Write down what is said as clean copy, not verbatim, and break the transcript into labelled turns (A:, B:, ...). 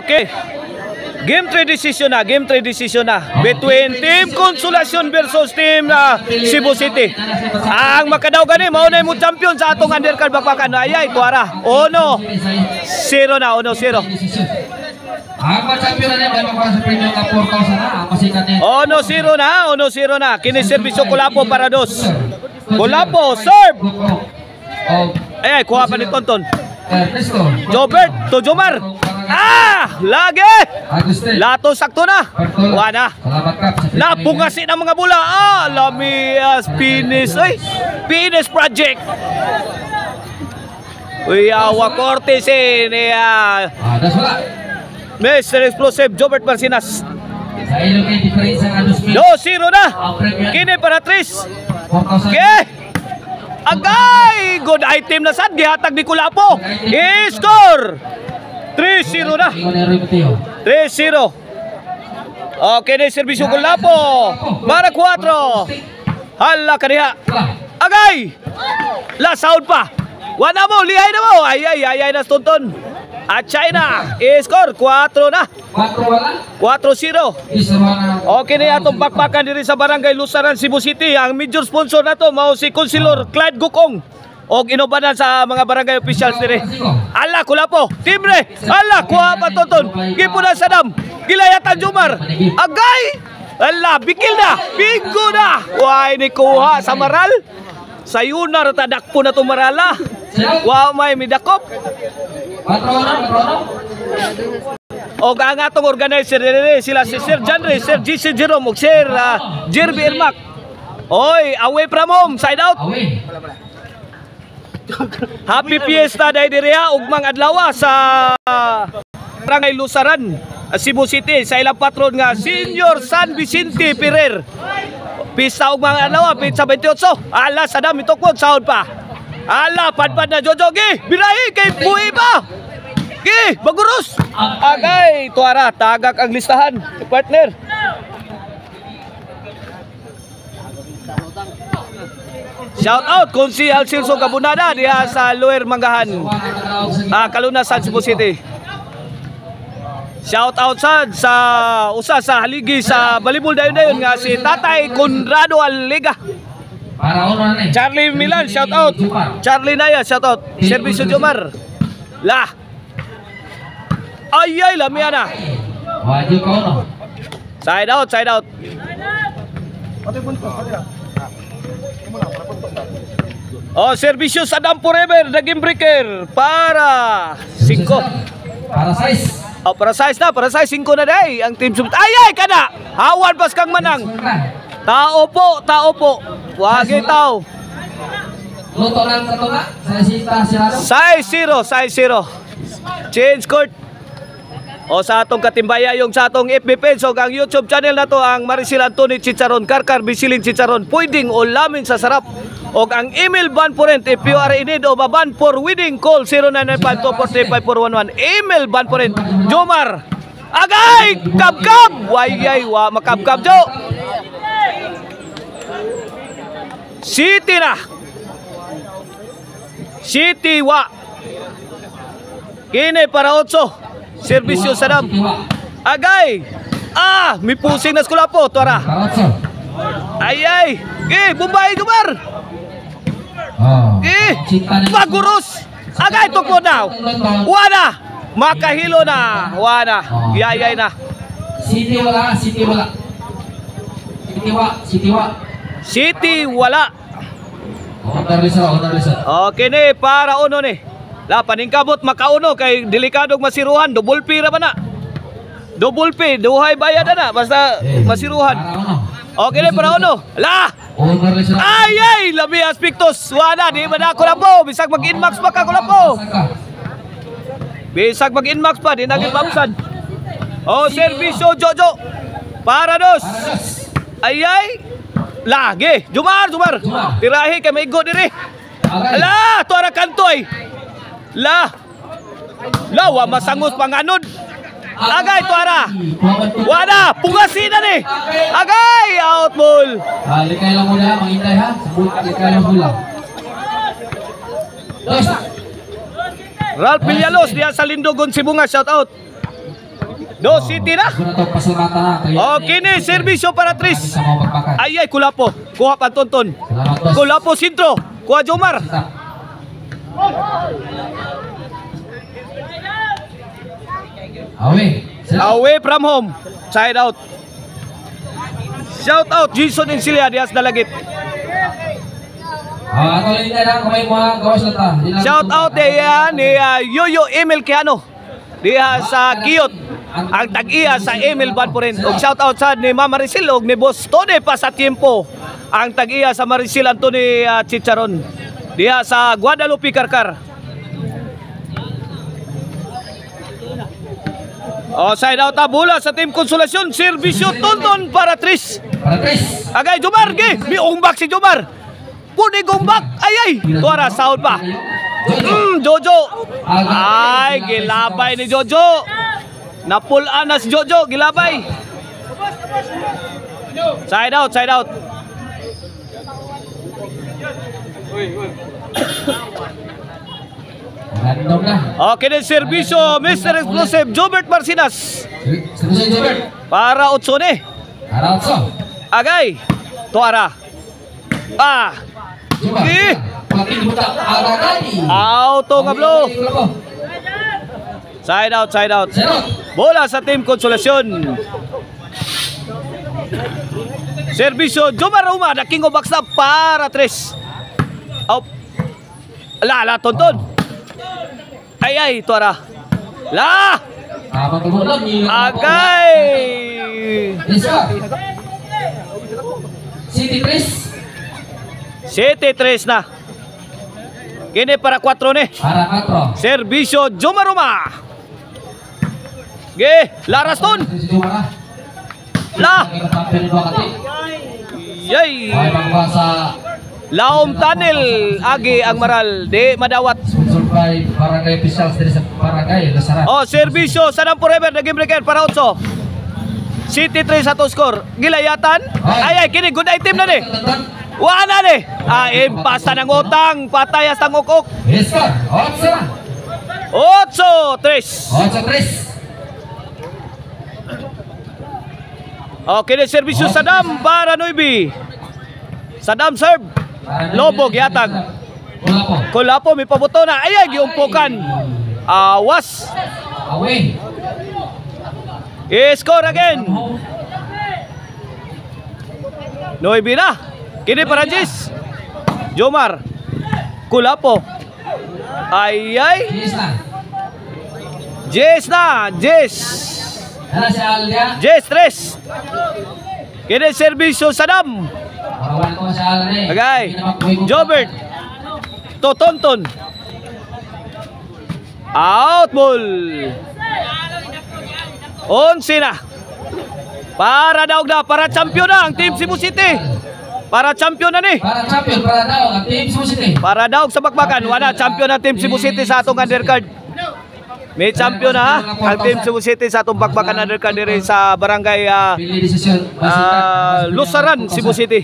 A: Okay. Game 3 decision na, between Team Consolacion versus Team Cebu City. Ang makadaw gani mao na mo champion sa atong undercard bakbakan. Ayay tuara. 1-0 na, 1-0.
B: Ang champion na niya para sa premium na 4,000 na. Masikat niya.
A: 1-0 na. Kini serbisyo Kulapo para dos. Kulapo serve. Ayay kuha pa ni Tonton. Jobert to Jomar. Lagi! Lato sakto na. Wala. Napungasi ng mga bola. Lamias finish. Finish project. Awa Cortes Mr. Explosive Jobert Marcinas. 2-0 na. Kini para Tris. Okay. Agay! Good item na sad. Gihatag ni Kulapo. I-score! 3-0 na. 3-0. Okay na yung serbisyo Kulapo. Para 4. Hala kaniha. Agay! La sound pa. Wala mo. Lihay na mo. Ay na Tonton. At China. I-score. 4 na. 4-0. Okay na atong bakbakan diri sa Barangay Lusaran, Cebu City. Ang major sponsor na to mao si Councilor Clyde Gukong. Og inobanan sa mga barangay officials diri. Ala Kulapo, timbre. Ala kuha pa Tonton. Gipunan sa dam. Gilayatan Jomar. Agay! Ala bikil na. Bigo na. Way ni kuha sa Maral. Sayunar tadakpo na to Marala. Wa may midakop. O ang atong organizer sila si Sir Janre, Sir GC Jerome ug Sir Jerby Irmak. Oy, away from home, side out. Happy Fiesta day diri ugmang adlaw sa Barangay Lusaran, Cebu City sa ilang patron nga Senior San Vicente Ferrer. Pista ugmang adlaw pizza 28. Ala sadam itukod sahod pa. Ala padpad na Jojo gi, birahi kay buhi pa. Gi, baguros. Agay, tuara tagak ang listahan, partner. Shout out kung si Alcilso Gabunada diha sa Lower Manggahan, Kaluna, Cebu City. Shout out sad sa usa sa haligi sa Balibol dayon nga si Tatay Conrado Aliga. Charlie Milan, shout out. Charlie Naya, shout out. Servisyo Jomar. Lah. Ay lamiana. Side out. Servisyo sa Dam Forever, the game breaker para 5. Para size 5 na day ang team sumit. Ay kada. Hawan pas kang manang. Tao po. Wagi tao.
B: Luto lang ka to na.
A: Size 0. Change court. O sa atong katimbaya yung sa atong FB page o ang YouTube channel na to ang Maricel Anthony Chicharon, Karkar Bisiling Chicharon, pwedeng ulamin sa sarap. O ang email ban po rin if you are in need of a ban for wedding, call 0995-243-5411. Email ban po rin. Jomar. Agay! Kabkab! Wayay, makabkab jo. City na. City wa. Kini para 8. Servisyo sa Dam. Agay! May pusing na Kulapo, tuara. Ay! Bumbay Jomar! Baguros! Agay, tukpo na! Wana! Makahilo na! Wana! Yayay na!
B: City wala.
A: Okay ni, para uno ni. La paningkabot makauno kay delikadong masiruhan, double pira ba na? Double pay, duhay bayad na basta masiruhan. Okay ni para uno. La! Ay! Labi aspektos. Wala, di ba na Kulapo? Bisag mag-inmax pa ka Kulapo. Bisag mag-inmax pa, di naging mapsan. Servisyo Jojo. Para dos. Ay! Lagi. Jomar. Tirahi kay maigo diri. Ala, tuara kantoy. Wa masangos panganod. Agay tuara. Wala, pungasin na ni. Agay, out ball.
B: Likay lang muna, mangintay ha. Likay lang muna.
A: Ralph Villalos diya sa Lindogon, Sibunga, shout out. No City na.
B: Siguro to pasurata na.
A: Okay ni, serbisyo para Tris.
B: Sa mga pagbakan.
A: Ay, Kulapo. Kuha pa Tonton.
B: Salamat, boss.
A: Kulapo sintro. Kuha Jomar.
B: Away.
A: Away from home. Side out. Shout out Jason Encilia Diaz Dalagit.
B: Ato lang na kamay mo gawas na ta.
A: Shout out ni Yoyo Emil Kiano. Diha sa Kiyot. Ang tag-iya sa Emil Banpurin. Og shout out sa ni Mama Maricel og ni Boss Tony pa sa tiempo. Ang tag-iya sa Maricel Anthony Chicharon. Diha sa Guadalupe Karkar. Side out bola sa Team Konsolasyon. Serbisyo Tonton para Tris.
B: Para Tris.
A: Agay Jomar gi. May umbak si Jomar. Puni gumbak. Ay. Tuara sahod pa. Jojo. Ay, gilabay ni Jojo. Napulaan na si Jojo, gilabay. Side out.
B: Random na.
A: Okay din serbisyo, Mr. Explosive, Jobert Marcinas.
B: Serbisyo Jobert.
A: Para Otsone.
B: Para Otso.
A: Agay. Tuara.
B: Jobert. Pati buta agay.
A: Auto nga blow. Side out. Bola sa Team Konsolasyon. Serbisyo Jomar Uma, the king of backstab para Tres. La Tonton. Ay, tuara. La! Agay! City 3 na. Kini para 4 ni.
B: Para 4.
A: Serbisyo Jomar Uma. Ge, Laraston. La. Yay. Laom Tunnel agi ang maral di madawat.
B: Sponsored by Barangay Officials dari sa Barangay Lasaran.
A: Serbisyo Sanam Forever na game breaker para Otso. City 3 sa to score. Gilayatan. Ay, kini good item na ni. Wala ni. Impasta ng utang, patayas ng ukok.
B: Yes, sir.
A: 8-3. Okay, na serbisyo Sadam para Noibi. Sadam serve. Lobo giatag. Kulapo may pabuto na. Ay, giumpukan. Awas.
B: Away.
A: Score again. Noibi na. Kini para Jis. Jomar. Kulapo. Ay. Jis na. Jis 3. Kini serbisyo Sadam. Agay. Jobert. Tonton. Out ball. 11 na. Para daog na. Para champion na ang Team Cebu City. Para champion na ni.
B: Para daog ang Team Cebu City.
A: Para daog sa bakbakan. Wala champion na Team Cebu City sa atong undercard. May champion na ang Team Cebu City sa atong bakbakan undercard diri sa barangay Lusaran, Cebu City.